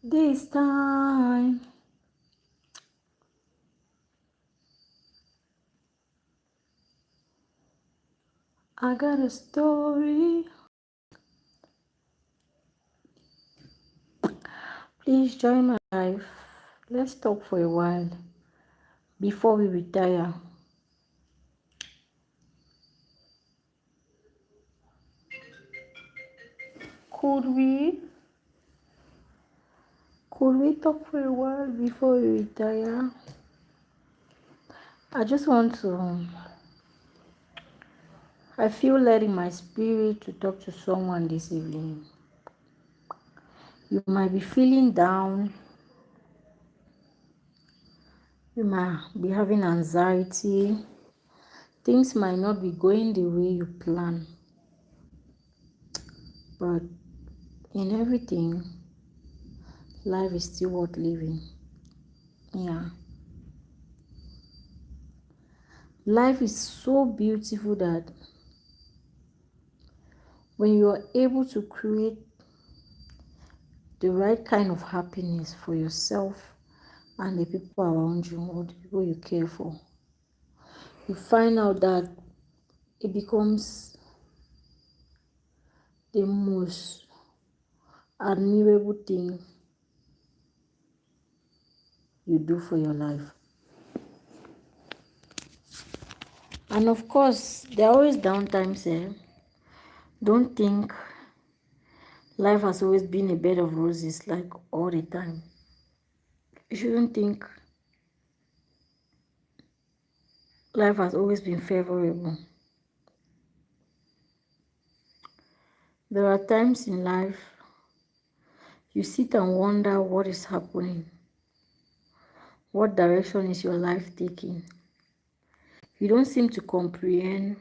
This time I got a story. Please join my life. Let's talk for a while before we retire. Could we? Could we talk for a while before we retire? I just want to. I feel led in my spirit to talk to someone this evening. You might be feeling down. You might be having anxiety. Things might not be going the way you plan. But in everything, life is still worth living. Yeah. Life is so beautiful that when you are able to create the right kind of happiness for yourself and the people around you or the people you care for, you find out that it becomes the most admirable thing you do for your life. And of course, there are always downtimes. Don't think life has always been a bed of roses like all the time. You shouldn't think life has always been favorable. There are times in life you sit and wonder what is happening. What direction is your life taking? You don't seem to comprehend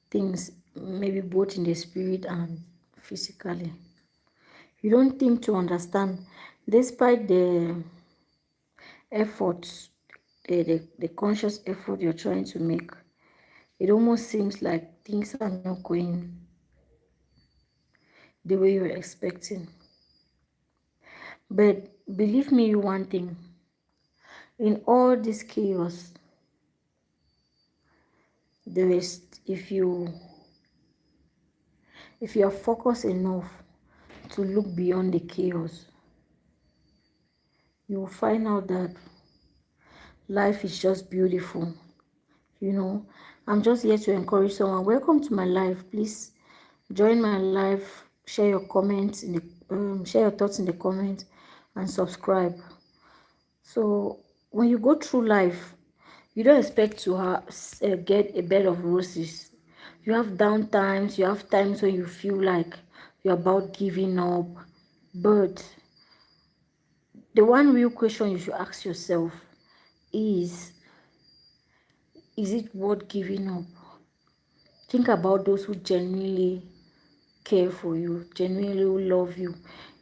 things, maybe both in the spirit and physically. You don't think to understand, despite the efforts, the conscious effort you're trying to make. It almost seems like things are not going the way you're expecting. But believe me one thing, in all this chaos, there is, if you are focused enough to look beyond the chaos, you will find out that life is just beautiful. I'm just here to encourage someone. Welcome to my life. Please join my life, share your comments share your thoughts in the comments, and subscribe. So when you go through life, you don't expect to get a bed of roses. You have down times, you have times when you feel like you're about giving up. But the one real question you should ask yourself is it worth giving up? Think about those who genuinely care for you, genuinely love you,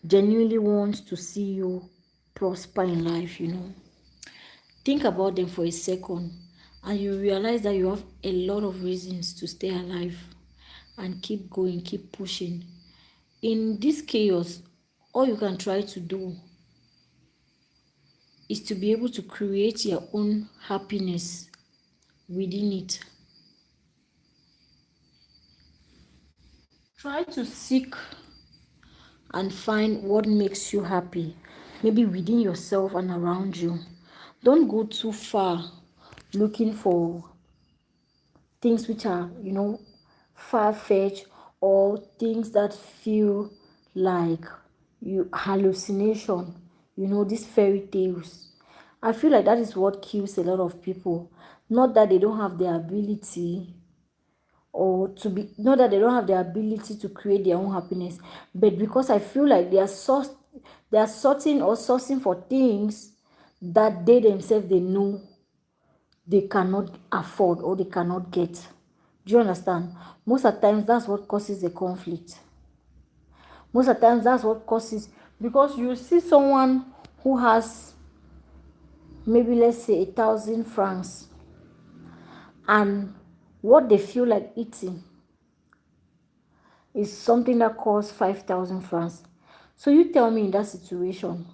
genuinely wants to see you prosper in life. Think about them for a second and you realize that you have a lot of reasons to stay alive and keep going, keep pushing. In this chaos, all you can try to do is to be able to create your own happiness within it. Try to seek and find what makes you happy, maybe within yourself and around you. Don't go too far looking for things which are, far-fetched, or things that feel like you hallucination, these fairy tales. I feel like that is what kills a lot of people. Not that they don't have the ability or to be, not that they don't have the ability to create their own happiness, but because I feel like they are sorting or sourcing for things that they themselves they know they cannot afford or they cannot get. Do you understand? Most of the times that's what causes the conflict. Most of the times that's what causes, because you see someone who has maybe, let's say, 1,000 francs, and what they feel like eating is something that costs 5,000 francs. So you tell me, in that situation,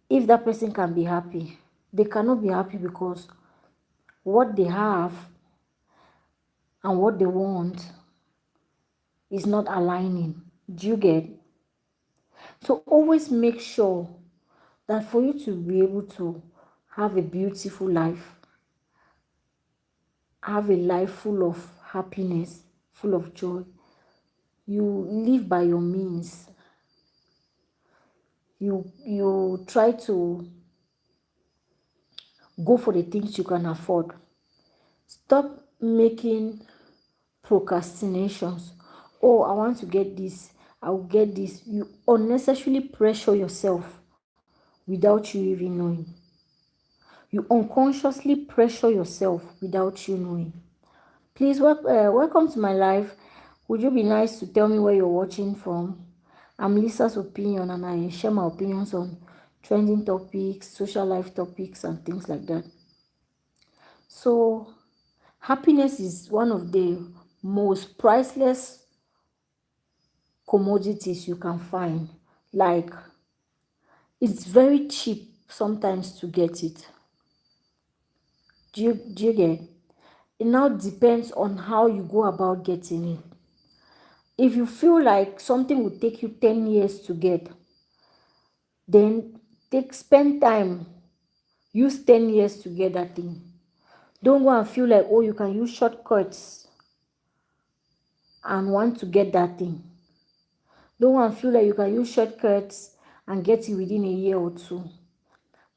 if that person can be happy, they cannot be happy because what they have and what they want is not aligning. Do you get? So always make sure that for you to be able to have a beautiful life, have a life full of happiness, full of joy, you live by your means. You try to go for the things you can afford. Stop making procrastinations. Oh, I want to get this, I will get this. You unnecessarily pressure yourself without you even knowing. You unconsciously pressure yourself without you knowing. Please welcome to my live. Would you be nice to tell me where you're watching from? I'm Lisa's opinion, and I share my opinions on trending topics, social life topics, and things like that. So happiness is one of the most priceless commodities you can find. Like, it's very cheap sometimes to get it. Do you get? It now depends on how you go about getting it. If you feel like something will take you 10 years to get, then spend time, use 10 years to get that thing. Don't go and feel like, oh, you can use shortcuts and want to get that thing. Don't want to feel like you can use shortcuts and get it within a year or two.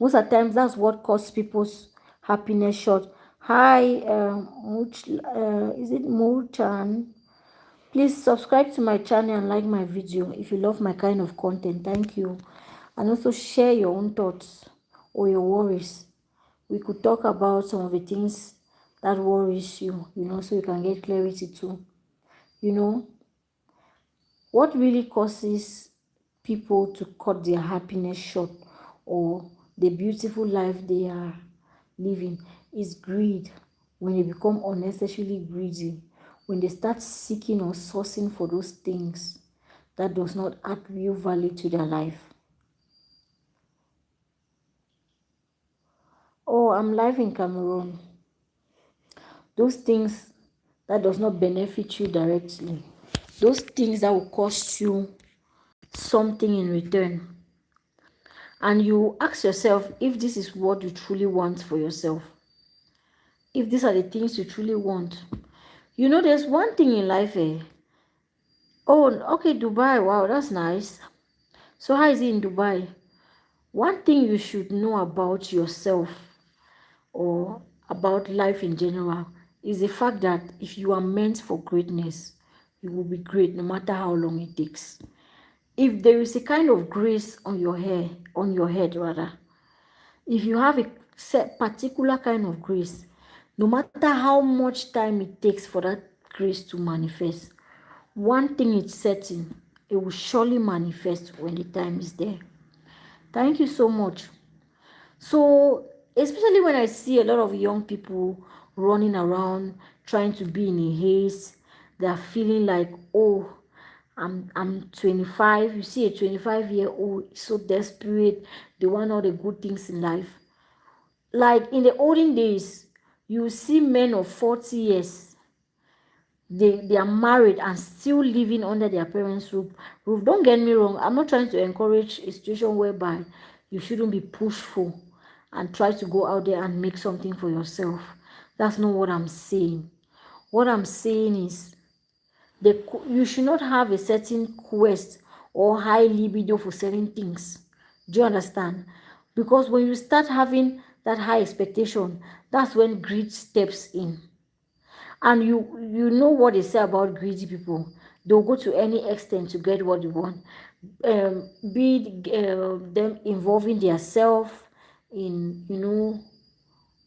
Most of the times, that's what causes people's happiness short. Hi, is it Murchan? Please subscribe to my channel and like my video if you love my kind of content. Thank you. And also share your own thoughts or your worries. We could talk about some of the things that worries you, so you can get clarity too. What really causes people to cut their happiness short or the beautiful life they are living is greed. When they become unnecessarily greedy, when they start seeking or sourcing for those things that does not add real value to their life. Oh, I'm live in Cameroon. Those things that does not benefit you directly, those things that will cost you something in return, and you ask yourself if this is what you truly want for yourself, if these are the things you truly want. There's one thing in life. Oh, okay, Dubai, wow, that's nice. So how is it in Dubai? One thing you should know about yourself or about life in general is the fact that if you are meant for greatness, you will be great no matter how long it takes. If there is a kind of grace on your head rather, if you have a particular kind of grace, no matter how much time it takes for that grace to manifest, one thing is certain: it will surely manifest when the time is there. Thank you so much. So, especially when I see a lot of young people running around trying to be in a haze, they are feeling like, oh, I'm 25. You see a 25-year-old so desperate, they want all the good things in life. Like in the olden days, you see men of 40 years, they are married and still living under their parents' roof. Don't get me wrong, I'm not trying to encourage a situation whereby you shouldn't be pushful and try to go out there and make something for yourself. That's not what I'm saying. What I'm saying is you should not have a certain quest or high libido for certain things. Do you understand? Because when you start having that high expectation, that's when greed steps in. And you know what they say about greedy people. They'll go to any extent to get what they want. Be them involving their self in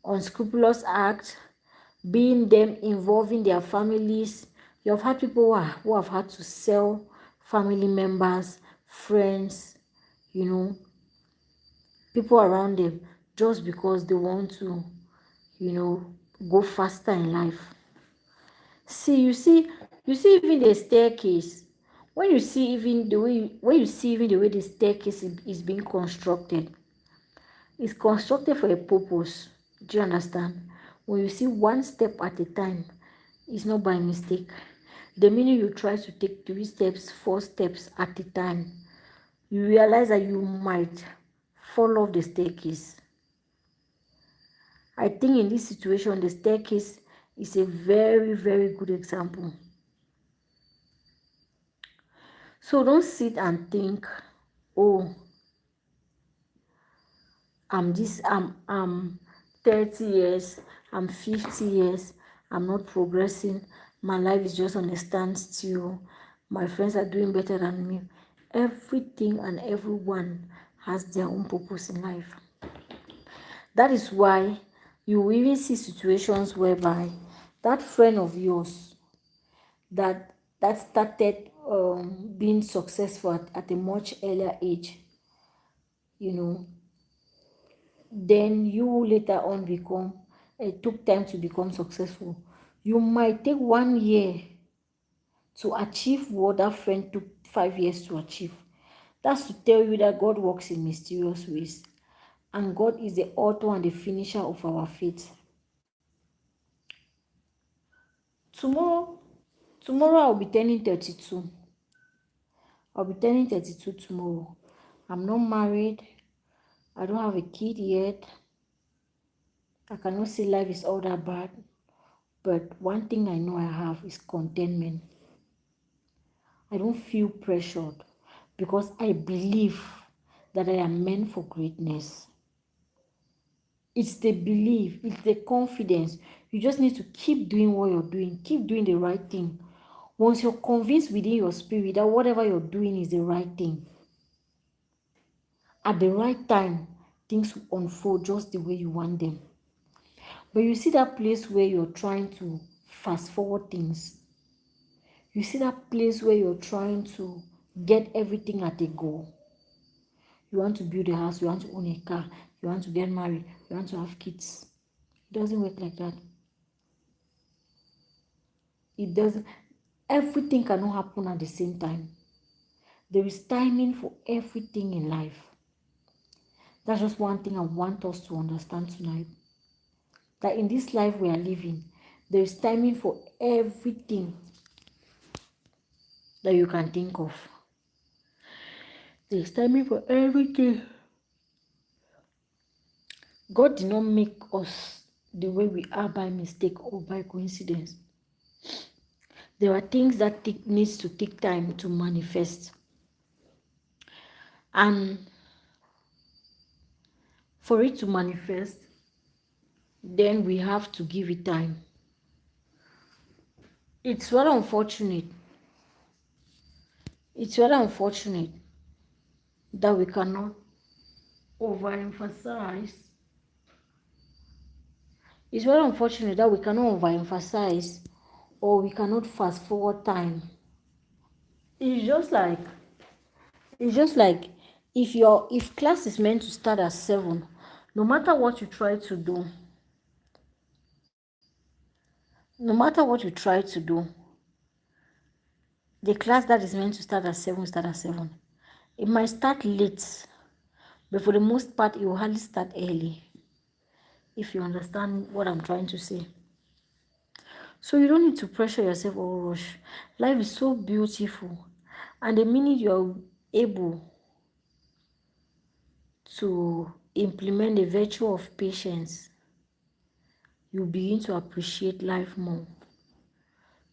unscrupulous acts, being them involving their families. You have had people who have had to sell family members, friends, people around them, just because they want to, go faster in life. See, you see even the staircase. when you see even the way the staircase is being constructed, it's constructed for a purpose. Do you understand? When you see one step at a time, it's not by mistake. The minute you try to take 3 steps, 4 steps at a time, you realize that you might fall off the staircase. I think in this situation, the staircase is a very, very good example. So don't sit and think, oh, I'm 30 years, I'm 50 years, I'm not progressing, my life is just on a standstill, my friends are doing better than me. Everything and everyone has their own purpose in life. That is why you will even see situations whereby that friend of yours that started being successful at a much earlier age, you know, then you later on it took time to become successful. You might take 1 year to achieve what that friend took 5 years to achieve. That's to tell you that God works in mysterious ways, and God is the author and the finisher of our faith. Tomorrow, I'll be turning 32. I'll be turning 32 tomorrow. I'm not married. I don't have a kid yet. I cannot say life is all that bad. But one thing I know I have is contentment. I don't feel pressured because I believe that I am meant for greatness. It's the belief, it's the confidence. You just need to keep doing what you're doing, keep doing the right thing. Once you're convinced within your spirit that whatever you're doing is the right thing, at the right time, things will unfold just the way you want them. But you see that place where you're trying to fast forward things. You see that place where you're trying to get everything at a go. You want to build a house, you want to own a car, you want to get married, you want to have kids. It doesn't work like that. It doesn't. Everything cannot happen at the same time. There is timing for everything in life. That's just one thing I want us to understand tonight. That in this life we are living, there is timing for everything that you can think of. There is timing for everything. God did not make us the way we are by mistake or by coincidence. There are things that needs to take time to manifest. And for it to manifest, then we have to give it time. It's rather unfortunate. It's rather unfortunate that we cannot overemphasize. It's very unfortunate that we cannot overemphasize or we cannot fast forward time. It's just like if class is meant to start at 7, no matter what you try to do, the class that is meant to start at 7 start at 7. It might start late, but for the most part, it will hardly start early. If you understand what I'm trying to say. So you don't need to pressure yourself or rush. Life is so beautiful. And the minute you're able to implement the virtue of patience, you begin to appreciate life more.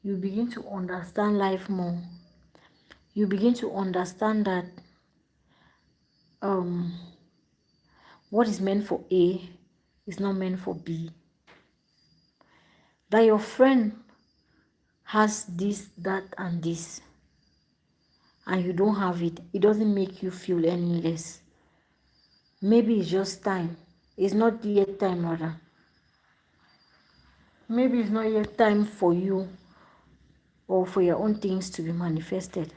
You begin to understand life more. You begin to understand that what is meant for A is not meant for B. That your friend has this, that, and this, and you don't have it, it doesn't make you feel any less. Maybe it's just time. It's not yet time, rather. Maybe it's not yet time for you or for your own things to be manifested.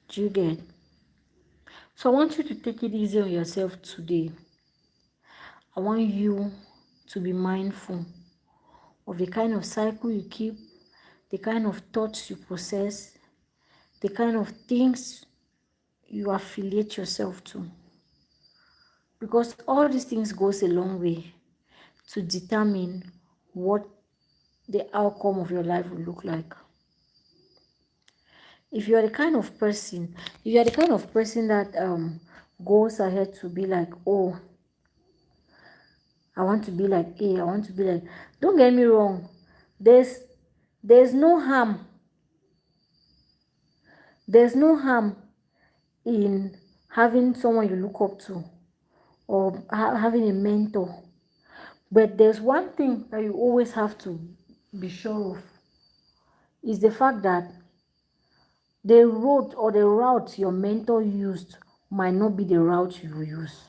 Do you get? So I want you to take it easy on yourself today. I want you to be mindful of the kind of cycle you keep, the kind of thoughts you process, the kind of things you affiliate yourself to. Because all these things goes a long way to determine what the outcome of your life will look like. If you are the kind of person, if you are the kind of person that goes ahead to be like, oh, I want to be like A, I want to be like, don't get me wrong, there's no harm, there's no harm in having someone you look up to or having a mentor. But there's one thing that you always have to be sure of is the fact that the road or the route your mentor used might not be the route you will use.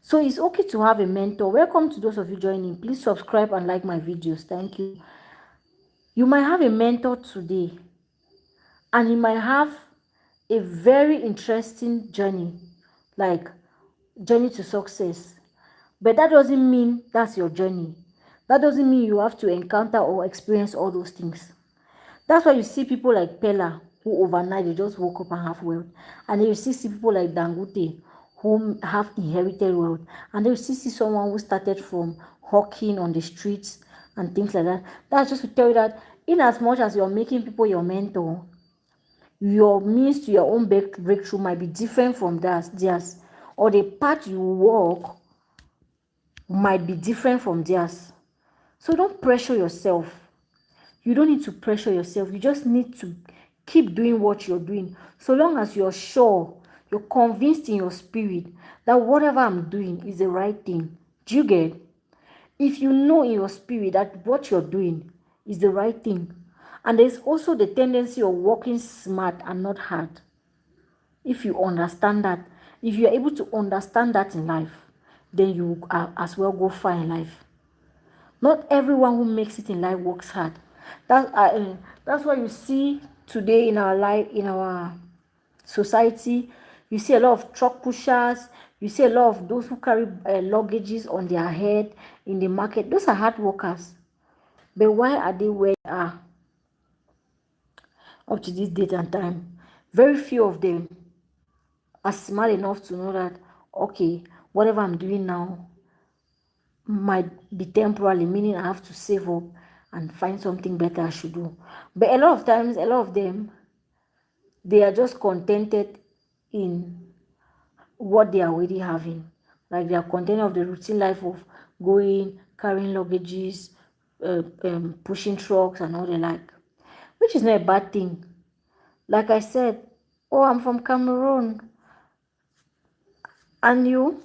So it's okay to have a mentor. Welcome to those of you joining. Please subscribe and like my videos. Thank you. You might have a mentor today and he might have a very interesting journey, like journey to success. But that doesn't mean that's your journey. That doesn't mean you have to encounter or experience all those things. That's why you see people like Pella who overnight they just woke up and have wealth. And then you see people like Dangote who have inherited wealth. And then you see someone who started from hawking on the streets and things like that. That's just to tell you that in as much as you're making people your mentor, your means to your own breakthrough might be different from theirs, or the path you walk might be different from theirs. So don't pressure yourself. You don't need to pressure yourself. You just need to keep doing what you're doing. So long as you're sure, you're convinced in your spirit that whatever I'm doing is the right thing. Do you get? If you know in your spirit that what you're doing is the right thing, and there's also the tendency of working smart and not hard. If you understand that, if you're able to understand that in life, then you as well go far in life. Not everyone who makes it in life works hard. That's why you see today in our life, in our society, you see a lot of truck pushers, you see a lot of those who carry luggages on their head in the market. Those are hard workers. But why are they where they are up to this date and time? Very few of them are smart enough to know that, okay, whatever I'm doing now might be temporarily, meaning I have to save up and find something better I should do. But a lot of times, a lot of them, they are just contented in what they are already having. Like they are content of the routine life of going, carrying luggages, pushing trucks and all the like, which is not a bad thing. Like I said, oh, I'm from Cameroon. And you?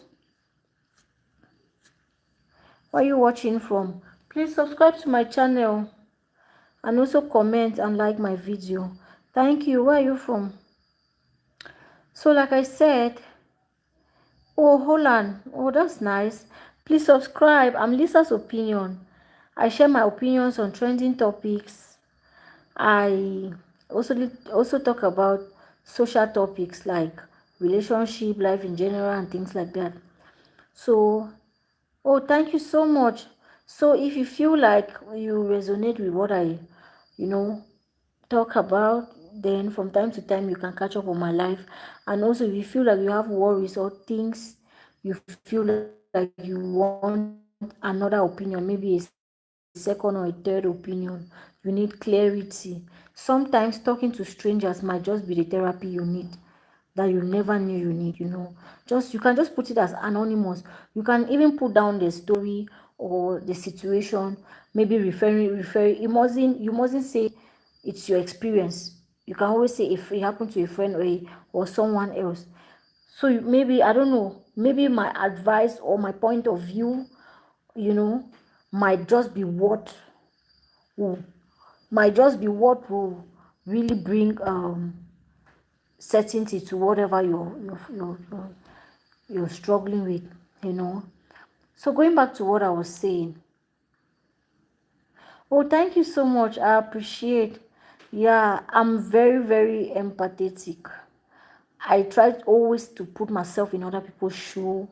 Where are you watching from? Please subscribe to my channel and also comment and like my video. Thank you. Where are you from? So like I said, oh, Holland. Oh, that's nice. Please subscribe. I'm Lisa's Opinion. I share my opinions on trending topics. I also talk about social topics like relationship, life in general, and things like that. So, oh, thank you so much. So if you feel like you resonate with what I, talk about, then from time to time you can catch up on my life. And also if you feel like you have worries or things you feel like you want another opinion, maybe a second or a third opinion, you need clarity. Sometimes talking to strangers might just be the therapy you need that you never knew you need. You can just put it as anonymous. You can even put down the story or the situation, maybe referring. You mustn't say it's your experience. You can always say if it happened to a friend or someone else. So maybe, I don't know, maybe my advice or my point of view, you know might just be what will really bring certainty to whatever you're struggling with. So going back to what I was saying. Oh, thank you so much. I appreciate. Yeah, I'm very, very empathetic. I try always to put myself in other people's shoe.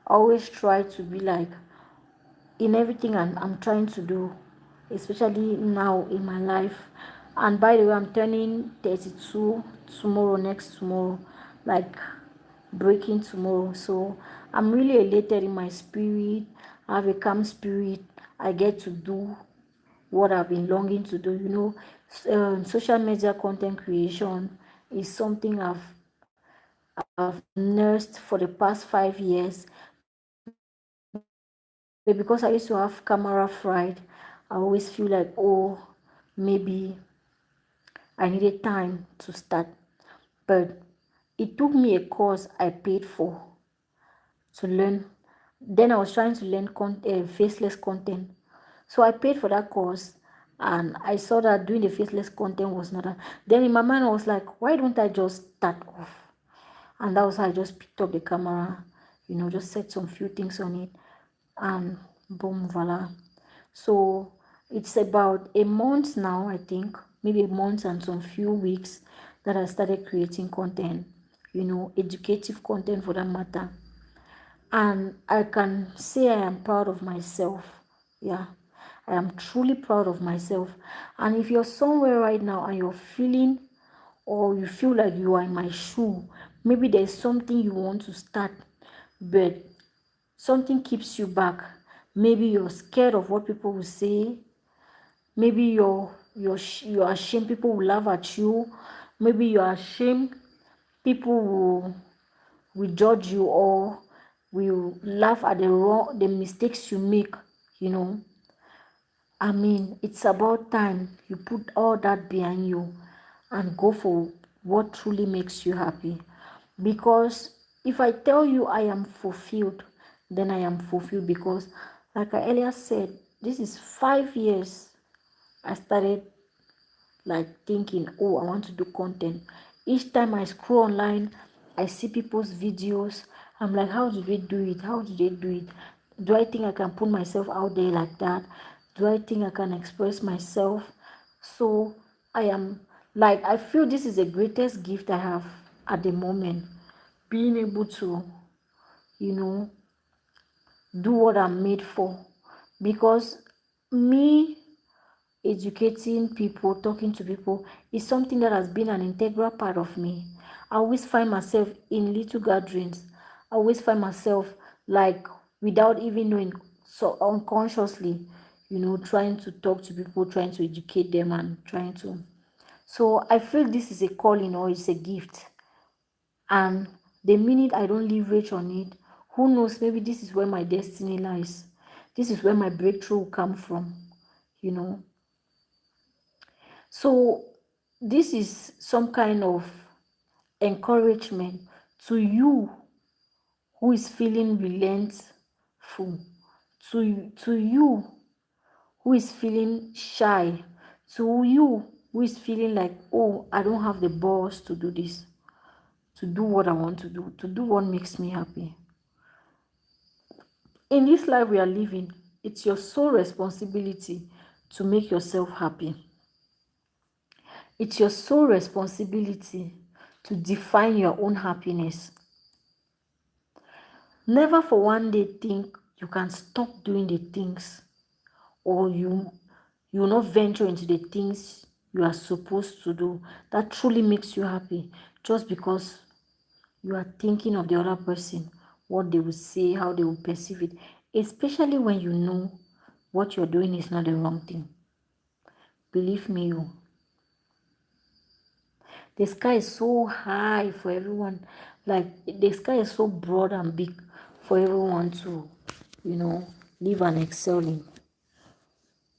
I always try to be like in everything I'm trying to do, especially now in my life. And by the way, I'm turning 32 tomorrow, next tomorrow, like breaking tomorrow. So I'm really elated in my spirit. I have a calm spirit. I get to do what I've been longing to do. Social media content creation is something I've nursed for the past 5 years. But because I used to have camera fright, I always feel like, oh, maybe I needed time to start. But it took me a course I paid for to learn. Then I was trying to learn faceless content. So I paid for that course and I saw that doing the faceless content was not that. Then in my mind I was like, why don't I just start off? And that was how I just picked up the camera, just set some few things on it and boom, voila. So it's about a month now, I think, maybe a month and some few weeks that I started creating content, educative content for that matter. And I can say I am proud of myself. Yeah, I am truly proud of myself. And if you're somewhere right now and you're feeling or you feel like you are in my shoe, maybe there's something you want to start, but something keeps you back. Maybe you're scared of what people will say. Maybe you're ashamed people will laugh at you. Maybe you're ashamed people will judge you or will laugh at the mistakes you make. you know I mean, it's about time you put all that behind you and go for what truly makes you happy. Because if I tell you I am fulfilled, then I am fulfilled because, like I earlier said, this is 5 years I started like thinking, oh, I want to do content. Each time I scroll online, I see people's videos. I'm like, how do they do it? How do they do it? Do I think I can put myself out there like that? Do I think I can express myself? So I am like, I feel this is the greatest gift I have at the moment. Being able to, you know, do what I'm made for. Because me educating people, talking to people is something that has been an integral part of me. I always find myself in little gatherings. I always find myself like without even knowing, so unconsciously, trying to talk to people, trying to educate them and trying to. So I feel this is a calling or it's a gift. And the minute I don't leverage on it, who knows, maybe this is where my destiny lies. This is where my breakthrough will come from, you know. So, this is some kind of encouragement to you who is feeling relentful, to you who is feeling shy, to you who is feeling like, oh, I don't have the balls to do this, to do what I want to do what makes me happy. In this life we are living, it's your sole responsibility to make yourself happy. It's your sole responsibility to define your own happiness. Never for one day think you can stop doing the things or you will not venture into the things you are supposed to do that truly makes you happy just because you are thinking of the other person, what they will say, how they will perceive it, especially when you know what you're doing is not the wrong thing. Believe me, the sky is so high for everyone. Like the sky is so broad and big for everyone to, live and excel in.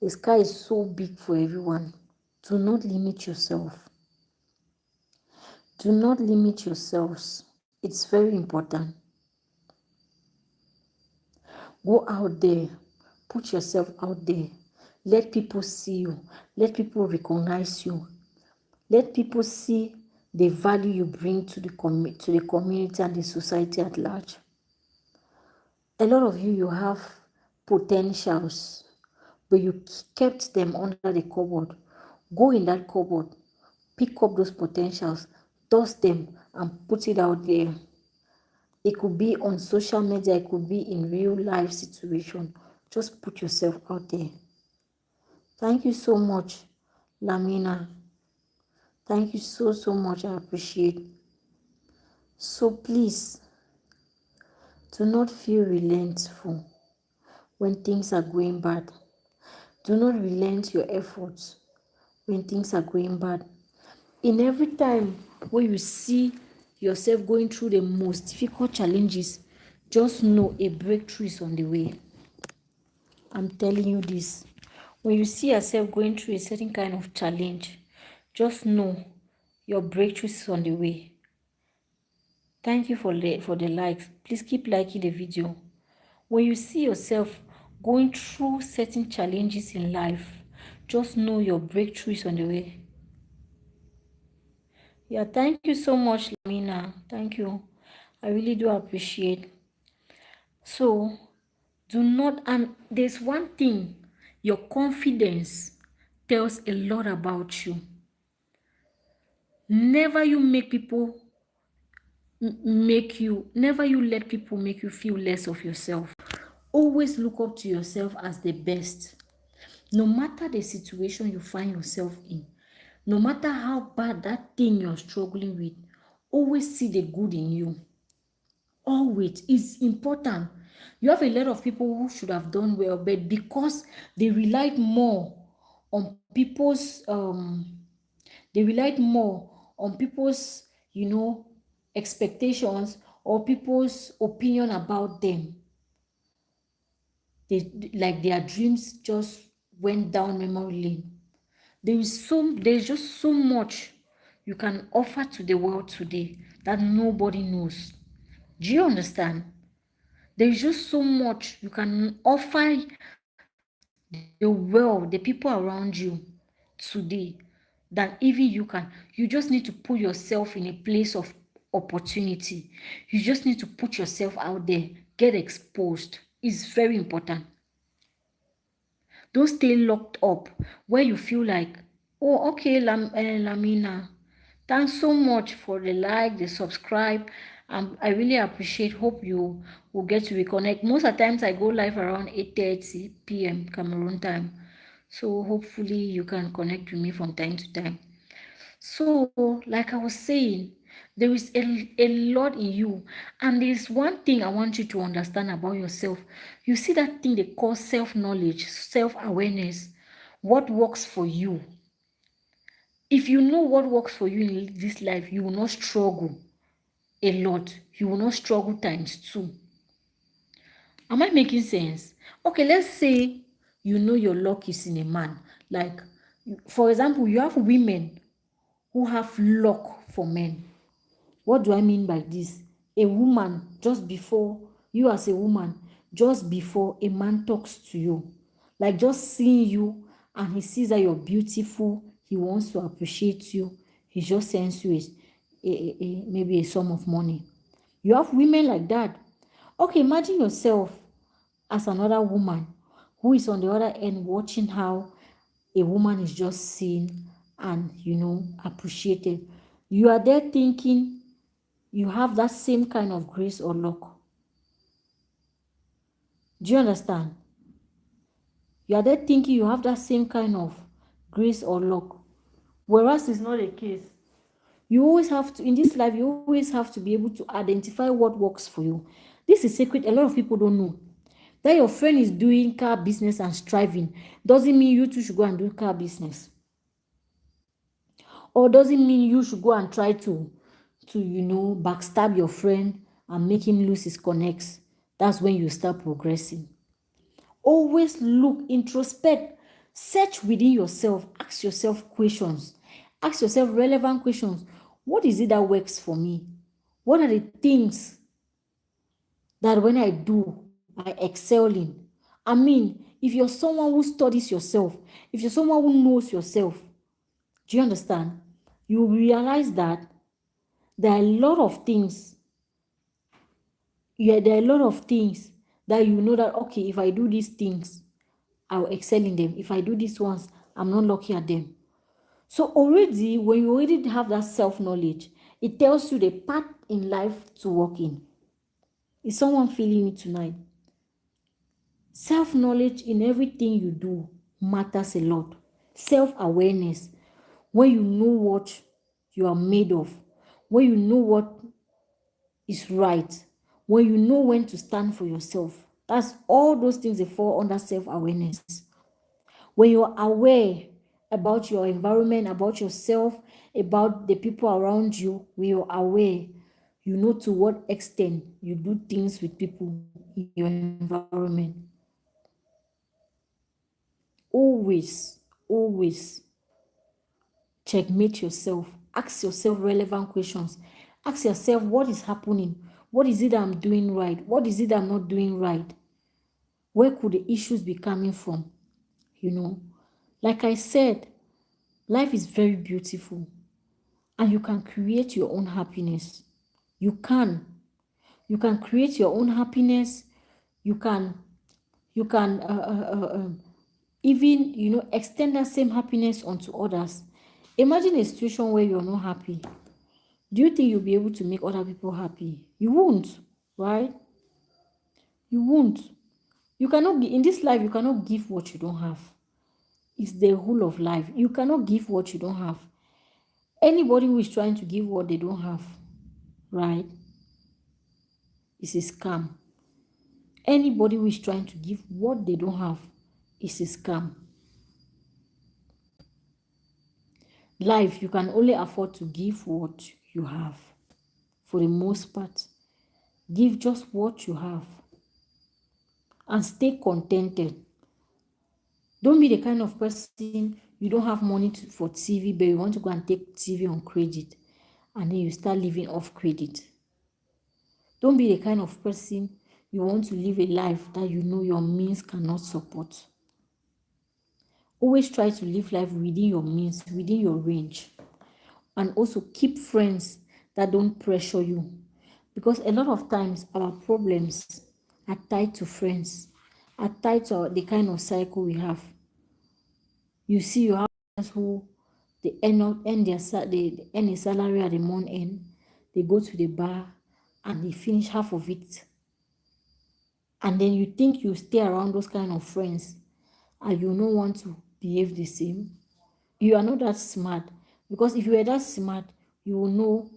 The sky is so big for everyone. Do not limit yourself. Do not limit yourselves. It's very important. Go out there. Put yourself out there. Let people see you. Let people recognize you. Let people see the value you bring to the community and the society at large. A lot of you have potentials, but you kept them under the cupboard. Go in that cupboard, pick up those potentials, dust them, and put it out there. It could be on social media, it could be in real life situation. Just put yourself out there. Thank you so much, Lamina. Thank you so, so much. I appreciate. So please, do not feel resentful when things are going bad. Do not relent your efforts when things are going bad. In every time when you see yourself going through the most difficult challenges, just know a breakthrough is on the way. I'm telling you this. When you see yourself going through a certain kind of challenge, just know your breakthrough is on the way. Thank you for the likes. Please keep liking the video. When you see yourself going through certain challenges in life, just know your breakthrough is on the way. Yeah, thank you so much, Lamina. Thank you. I really do appreciate. So, do not, and there's one thing, your confidence tells a lot about you. Never you make people never you let people make you feel less of yourself. Always look up to yourself as the best. No matter the situation you find yourself in, no matter how bad that thing you're struggling with, always see the good in you. Always. It's important. You have a lot of people who should have done well, but because they relied more on people's they relied more on people's, expectations or people's opinion about them. Like their dreams just went down memory lane. There's just so much you can offer to the world today that nobody knows. Do you understand? There's just so much you can offer the world, the people around you today, that even you can. You just need to put yourself in a place of opportunity. You just need to put yourself out there, get exposed. It's very important. Don't stay locked up where you feel like, oh, okay, Lamina, thanks so much for the like, the subscribe. I really appreciate. Hope you will get to reconnect. Most of the times I go live around 8:30 p.m. Cameroon time. So hopefully you can connect with me from time to time. So, like I was saying, there is a lot in you. And there's one thing I want you to understand about yourself. You see that thing they call self-knowledge, self-awareness, what works for you. If you know what works for you in this life, you will not struggle a lot. You will not struggle times two. Am I making sense? Okay, let's say you know your luck is in a man. Like, for example, you have women who have luck for men. What do I mean by this? A woman, just before you as a woman, just before a man talks to you, like just seeing you and he sees that you're beautiful, he wants to appreciate you, he just sends you maybe a sum of money. You have women like that. Okay, imagine yourself as another woman who is on the other end watching how a woman is just seen and appreciated. You are there thinking you have that same kind of grace or luck. Do you understand? You are there thinking you have that same kind of grace or luck. Whereas it's not the case. You always have to, in this life, you always have to be able to identify what works for you. This is secret. A lot of people don't know. That your friend is doing car business and striving doesn't mean you too should go and do car business. Or doesn't mean you should go and try to backstab your friend and make him lose his connects. That's when you start progressing. Always look, introspect, search within yourself, ask yourself questions, ask yourself relevant questions. What is it that works for me? What are the things that when I do, I excel in? I mean, if you're someone who studies yourself, if you're someone who knows yourself, do you understand? You realize that there are a lot of things. Yeah, there are a lot of things that you know that, okay, if I do these things, I'll excel in them. If I do these ones, I'm not lucky at them. So already, when you already have that self-knowledge, it tells you the path in life to walk in. Is someone feeling it tonight? Self-knowledge in everything you do matters a lot. Self-awareness, when you know what you are made of, when you know what is right, when you know when to stand for yourself. That's all those things that fall under self-awareness. When you're aware about your environment, about yourself, about the people around you, when you're aware, you know to what extent you do things with people in your environment. Always, always checkmate yourself. Ask yourself relevant questions. Ask yourself, what is happening? What is it I'm doing right? What is it I'm not doing right? Where could the issues be coming from? You know, like I said, life is very beautiful and you can create your own happiness. You can. You can create your own happiness. You can, you can even, extend that same happiness onto others. Imagine a situation where you're not happy. Do you think you'll be able to make other people happy? You won't, right? You won't. You cannot, in this life, you cannot give what you don't have. It's the whole of life. You cannot give what you don't have. Anybody who is trying to give what they don't have, right, is a scam. Anybody who is trying to give what they don't have is a scam. Life, you can only afford to give what you have. For the most part, give just what you have and stay contented. Don't be the kind of person you don't have money for TV, but you want to go and take TV on credit and then you start living off credit. Don't be the kind of person you want to live a life that you know your means cannot support. Always try to live life within your means, within your range. And also keep friends that don't pressure you. Because a lot of times our problems are tied to friends, are tied to the kind of cycle we have. You see, you have friends who they earn a salary at the month end, they go to the bar and they finish half of it. And then you think you stay around those kind of friends and you don't want to behave the same. You are not that smart, because if you were that smart, you will know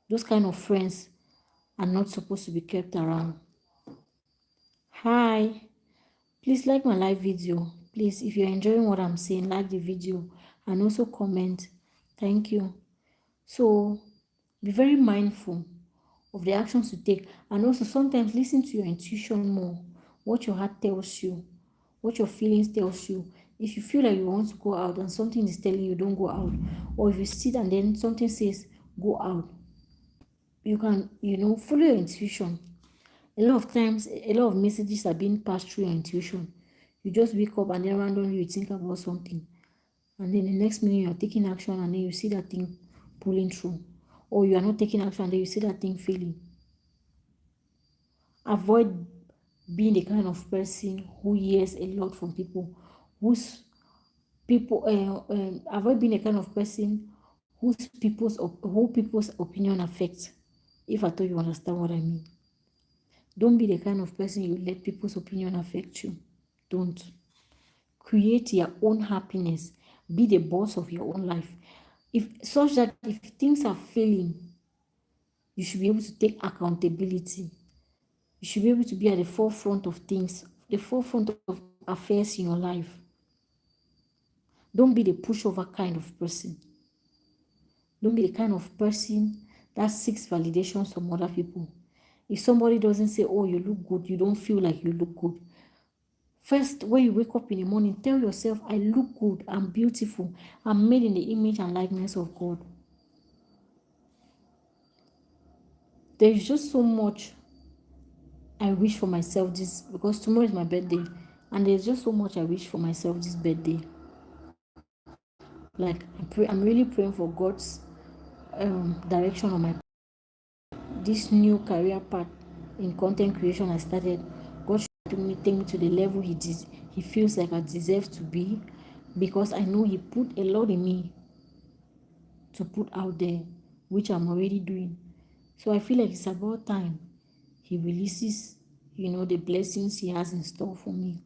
those kind of friends are not supposed to be kept around. Hi, please like my live video. Please, if you're enjoying what I'm saying, like the video and also comment. Thank you. So be very mindful of the actions you take, and also sometimes listen to your intuition more, what your heart tells you, what your feelings tells you. If you feel like you want to go out and something is telling you don't go out, or if you sit and then something says go out, you can, follow your intuition. A lot of times, a lot of messages are being passed through your intuition. You just wake up and then randomly you think about something, and then the next minute you are taking action and then you see that thing pulling through, or you are not taking action and then you see that thing failing. Avoid being the kind of person who hears a lot from people, avoid being the kind of person who people's opinion affects. If at all you understand what I mean. Don't be the kind of person you let people's opinion affect you. Don't. Create your own happiness. Be the boss of your own life. Such that if things are failing, you should be able to take accountability. You should be able to be at the forefront of things, the forefront of affairs in your life. Don't be the pushover kind of person. Don't be the kind of person that seeks validations from other people. If somebody doesn't say, oh, you look good, you don't feel like you look good. First, when you wake up in the morning, tell yourself, I look good, I'm beautiful, I'm made in the image and likeness of God. There is just so much I wish for myself because tomorrow is my birthday, and there's just so much I wish for myself this birthday. Like, I'm really praying for God's direction on my this new career path in content creation I started. God should take me to the level he feels like I deserve to be, because I know he put a lot in me to put out there, which I'm already doing. So I feel like it's about time he releases, the blessings he has in store for me.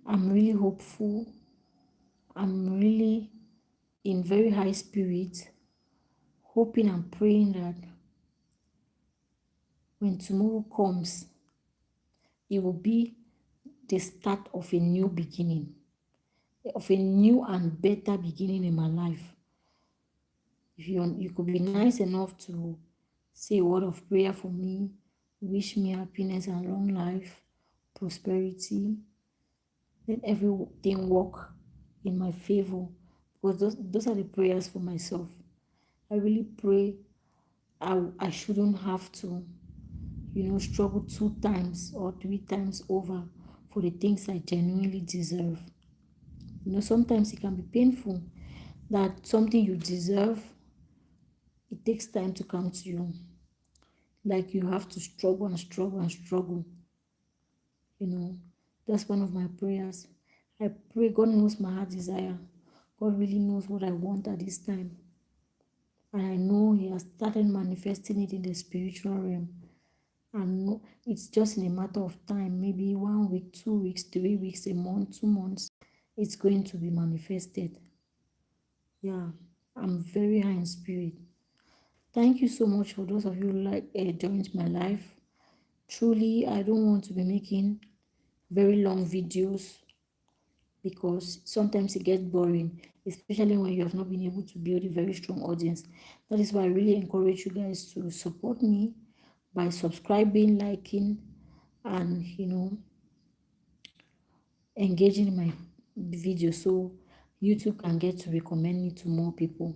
I'm really hopeful. I'm really in very high spirits, hoping and praying that when tomorrow comes, it will be the start of a new beginning, of a new and better beginning in my life. If you could be nice enough to say a word of prayer for me, wish me happiness and long life, prosperity, let everything work in my favor. Because those are the prayers for myself. I really pray I shouldn't have to, struggle 2 times or 3 times over for the things I genuinely deserve. Sometimes it can be painful that something you deserve, it takes time to come to you. Like you have to struggle and struggle and struggle. That's one of my prayers. I pray God knows my heart desire. God really knows what I want at this time. And I know He has started manifesting it in the spiritual realm. And it's just in a matter of time, maybe 1 week, 2 weeks, 3 weeks, a month, 2 months, it's going to be manifested. Yeah, I'm very high in spirit. Thank you so much for those of you who joined my life. Truly, I don't want to be making very long videos because sometimes it gets boring, especially when you have not been able to build a very strong audience. That is why I really encourage you guys to support me by subscribing, liking, and engaging in my video so YouTube can get to recommend me to more people,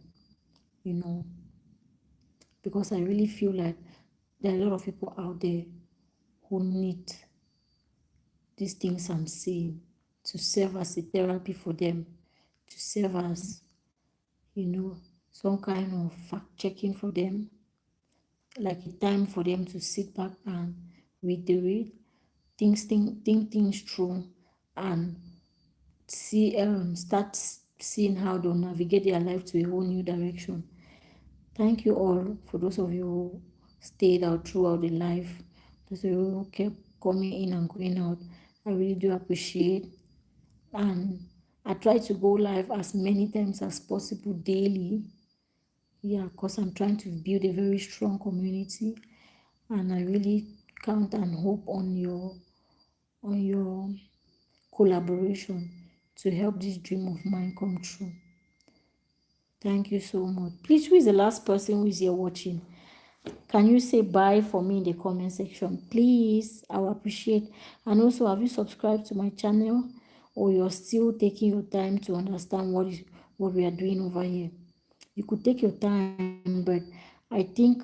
because I really feel like there are a lot of people out there who need these things I'm saying to serve as a therapy for them, to serve as, some kind of fact checking for them, like a time for them to sit back and reiterate think things through and start seeing how they'll navigate their life to a whole new direction. Thank you all for those of you who stayed out throughout the life, those of you who kept coming in and going out. I really do appreciate. And I try to go live as many times as possible daily. Yeah, because I'm trying to build a very strong community, and I really count and hope on your collaboration to help this dream of mine come true. Thank you so much. Please, who is the last person who is here watching? Can you say bye for me in the comment section? Please, I will appreciate. And also, have you subscribed to my channel, or you're still taking your time to understand what we are doing over here? You could take your time, but I think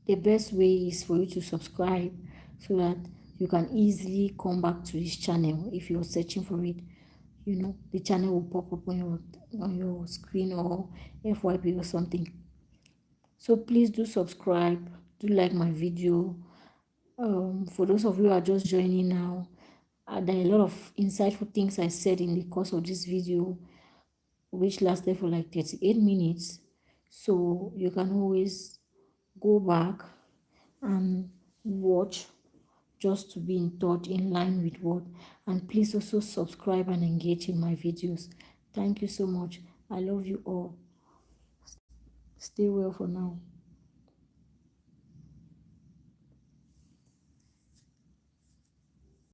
the best way is for you to subscribe so that you can easily come back to this channel if you're searching for it. The channel will pop up on your screen or FYP or something. So please do subscribe, do like my video. For those of you who are just joining now, there are a lot of insightful things I said in the course of this video, which lasted for like 38 minutes. So you can always go back and watch just to be in touch, in line with what. And please also subscribe and engage in my videos. Thank you so much. I love you all. Stay well for now.